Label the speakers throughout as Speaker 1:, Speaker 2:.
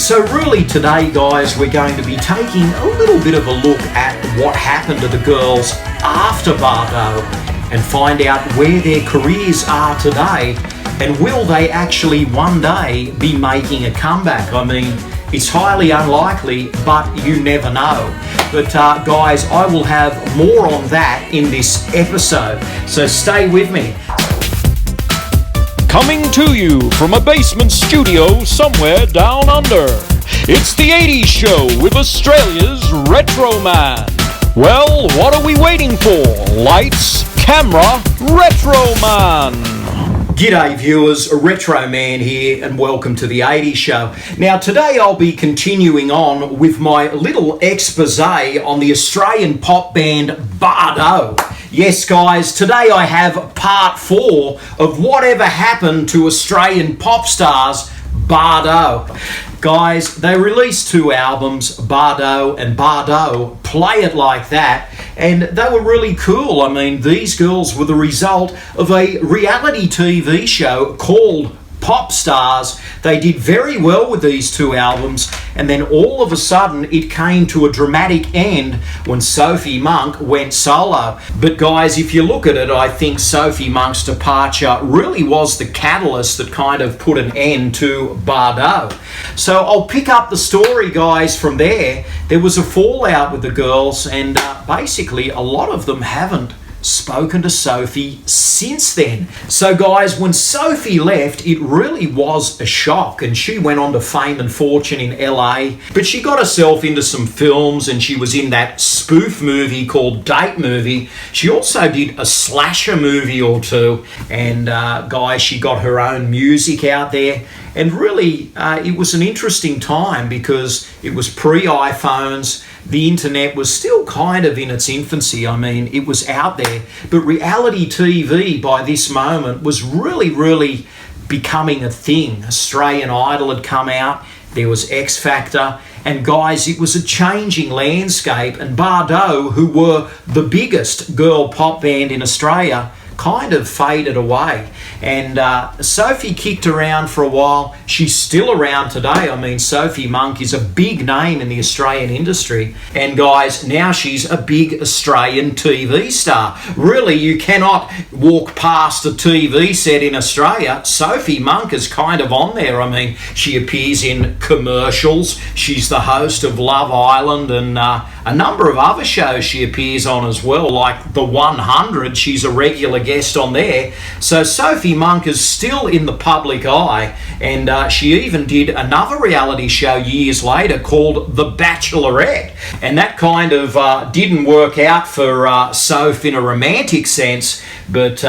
Speaker 1: So really today, guys, we're going to be taking a little bit of a look at what happened to the girls after Bardot and find out where their careers are today and will they actually one day be making a comeback. I mean, it's highly unlikely, but you never know. But guys, I will have more on that in this episode, so stay with me.
Speaker 2: Coming to you from a basement studio somewhere down under, it's the 80s Show with Australia's Retro Man. Well, what are we waiting for? Lights, camera, Retro Man.
Speaker 1: G'day viewers, Retro Man here and welcome to the 80s Show. Now today I'll be continuing on with my little expose on the Australian pop band Bardot. Yes guys, today I have part 4 of whatever happened to Australian pop stars Bardot. Guys, they released 2 albums, Bardot and Bardot, Play It Like That, and they were really cool. I mean, these girls were the result of a reality TV show called Popstars. They did very well with these 2 albums, and then all of a sudden it came to a dramatic end when Sophie Monk went solo. But guys, if you look at it, I think Sophie Monk's departure really was the catalyst that kind of put an end to Bardot. So I'll pick up the story, guys, from there. There was a fallout with the girls, and basically a lot of them haven't spoken to Sophie since then. So guys, when Sophie left, it really was a shock, and she went on to fame and fortune in LA, but she got herself into some films, and she was in that spoof movie called Date Movie. She also did a slasher movie or 2, and guys, she got her own music out there. And really, it was an interesting time because it was pre-iPhones. The internet was still kind of in its infancy. I mean, it was out there. But reality TV by this moment was really becoming a thing. Australian Idol had come out. There was X Factor. And guys, it was a changing landscape. And Bardot, who were the biggest girl pop band in Australia, kind of faded away. And Sophie kicked around for a while. She's still around today. I mean, Sophie Monk is a big name in the Australian industry. And guys, now she's a big Australian TV star. Really, you cannot walk past a TV set in Australia. Sophie Monk is kind of on there. I mean, she appears in commercials. She's the host of Love Island and a number of other shows she appears on as well, like The 100. She's a regular guest on there. So Sophie Monk is still in the public eye, and she even did another reality show years later called The Bachelorette, and that kind of didn't work out for Soph in a romantic sense, but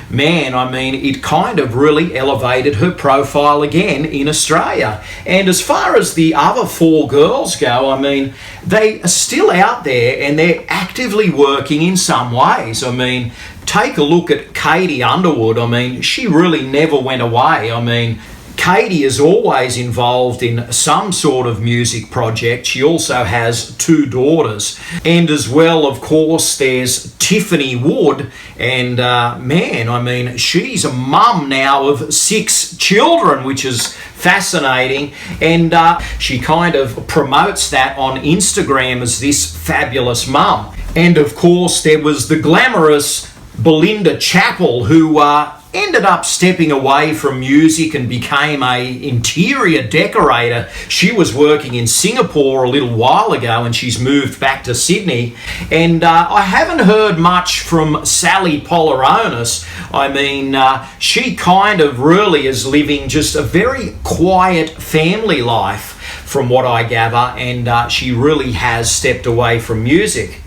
Speaker 1: man, I mean, it kind of really elevated her profile again in Australia. And as far as the other 4 girls go, I mean, they are still out there and they're actively working in some ways. I mean, take a look at Katie Underwood. I mean, she really never went away. I mean, Katie is always involved in some sort of music project. She also has 2 daughters. And as well, of course, there's Tiffany Wood. And man, I mean, she's a mum now of 6 children, which is fascinating. And she kind of promotes that on Instagram as this fabulous mum. And of course, there was the glamorous Belinda Chappell, who ended up stepping away from music and became a interior decorator. She was working in Singapore a little while ago, and she's moved back to Sydney. And I haven't heard much from Sally Polaronis. I mean, she kind of really is living just a very quiet family life, from what I gather, and she really has stepped away from music.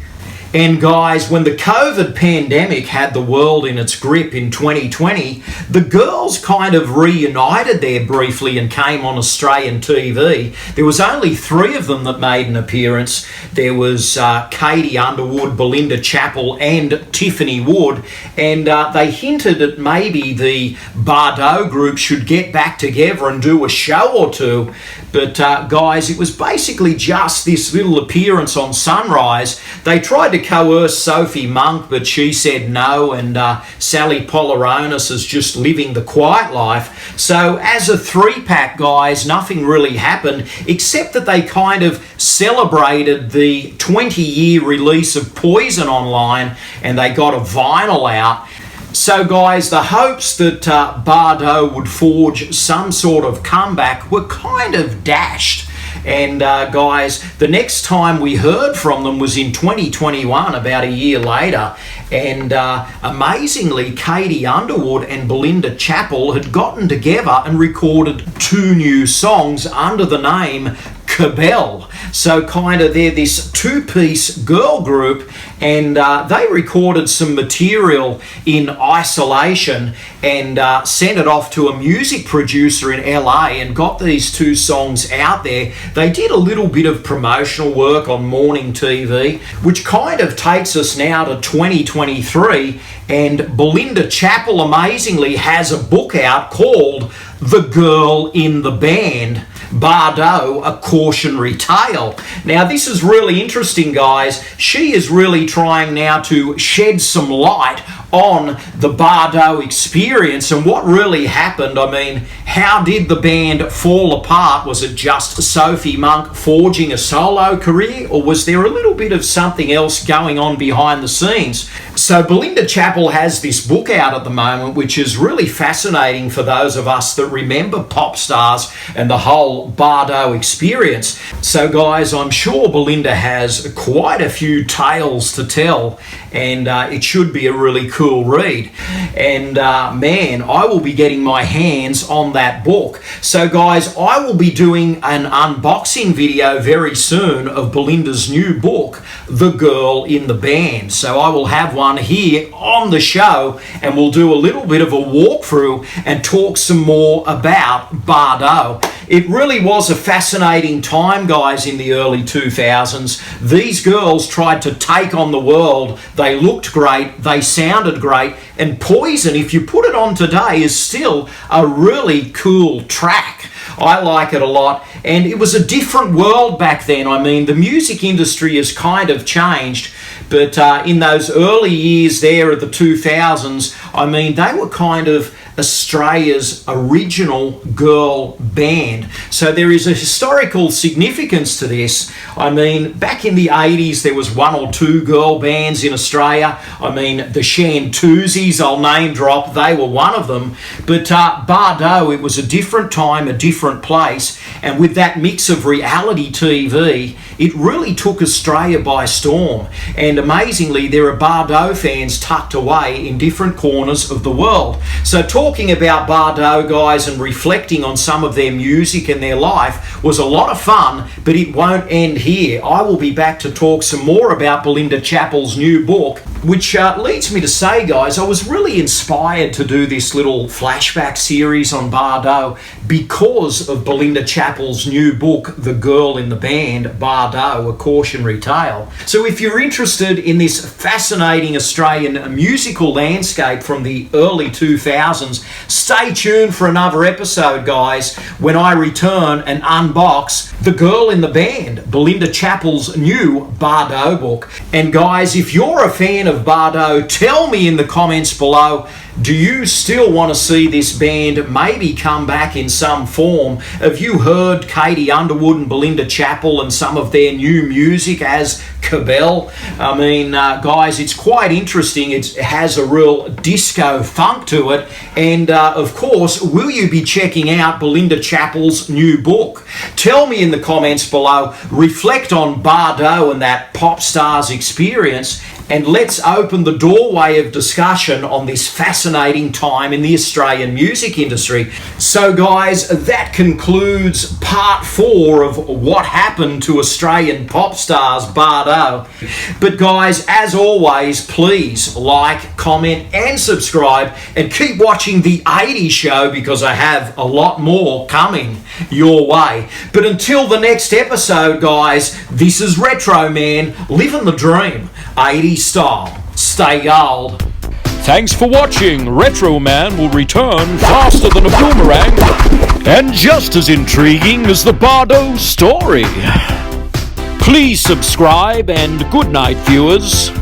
Speaker 1: And guys, when the COVID pandemic had the world in its grip in 2020, the girls kind of reunited there briefly and came on Australian TV. There was only 3 of them that made an appearance. There was Katie Underwood, Belinda Chappell and Tiffany Wood, and they hinted that maybe the Bardot group should get back together and do a show or 2. But guys, it was basically just this little appearance on Sunrise. They tried to coerce Sophie Monk, but she said no, and Sally Polaronis is just living the quiet life. So as a three-pack, guys, nothing really happened, except that they kind of celebrated the 20-year release of Poison online, and they got a vinyl out. So guys, the hopes that Bardot would forge some sort of comeback were kind of dashed. And guys, the next time we heard from them was in 2021, about a year later. And amazingly, Katie Underwood and Belinda Chappell had gotten together and recorded 2 new songs under the name Cabell. So kind of they're this two-piece girl group, and they recorded some material in isolation and sent it off to a music producer in LA and got these 2 songs out there. They did a little bit of promotional work on morning TV, which kind of takes us now to 2023, and Belinda Chappell amazingly has a book out called The Girl in the Band, Bardot, A Cautionary Tale. Now this is really interesting, guys. She is really trying now to shed some light on the Bardot experience and what really happened. I mean, how did the band fall apart? Was it just Sophie Monk forging a solo career, or was there a little bit of something else going on behind the scenes? So Belinda Chappell has this book out at the moment, which is really fascinating for those of us that remember Popstars and the whole Bardot experience. So guys, I'm sure Belinda has quite a few tales to tell, and it should be a really cool read. And man, I will be getting my hands on that book. So guys, I will be doing an unboxing video very soon of Belinda's new book, The Girl in the Band. So I will have one here on the show, and we'll do a little bit of a walkthrough and talk some more about Bardot. It really was a fascinating time, guys, in the early 2000s. These girls tried to take on the world. They looked great, they sounded great, and Poison, if you put it on today, is still a really cool track. I like it a lot, and it was a different world back then. I mean, the music industry has kind of changed, but in those early years there of the 2000s, I mean, they were kind of Australia's original girl band. So there is a historical significance to this. I mean, back in the 80s, there was 1 or 2 girl bands in Australia. I mean, the Shantuzis, I'll name drop, they were one of them. But Bardot, it was a different time, a different place. And with that mix of reality TV, it really took Australia by storm. And amazingly, there are Bardot fans tucked away in different corners of the world. So talking about Bardot, guys, and reflecting on some of their music and their life was a lot of fun, but it won't end here. I will be back to talk some more about Belinda Chappell's new book, which leads me to say, guys, I was really inspired to do this little flashback series on Bardot because of Belinda Chappell's new book, The Girl in the Band, Bardot, A Cautionary Tale. So if you're interested in this fascinating Australian musical landscape from the early 2000s, stay tuned for another episode, guys, when I return and unbox The Girl in the Band, Belinda Chappell's new Bardot book. And guys, if you're a fan of Bardot, tell me in the comments below, do you still want to see this band maybe come back in some form? Have you heard Katie Underwood and Belinda Chappell and some of their new music as Cabell? I mean, guys, it's quite interesting. It has a real disco funk to it. And of course, will you be checking out Belinda Chappell's new book? Tell me in the comments below. Reflect on Bardot and that Popstars experience, and let's open the doorway of discussion on this fascinating time in the Australian music industry. So guys, that concludes part 4 of what happened to Australian pop stars Bardot. But guys, as always, please like, comment and subscribe, and keep watching The 80s Show because I have a lot more coming your way. But until the next episode, guys, this is Retro Man, living the dream, 80s style. Stay gold.
Speaker 2: Thanks for watching. Retro Man will return faster than a boomerang and just as intriguing as the Bardot story. Please subscribe and good night, viewers.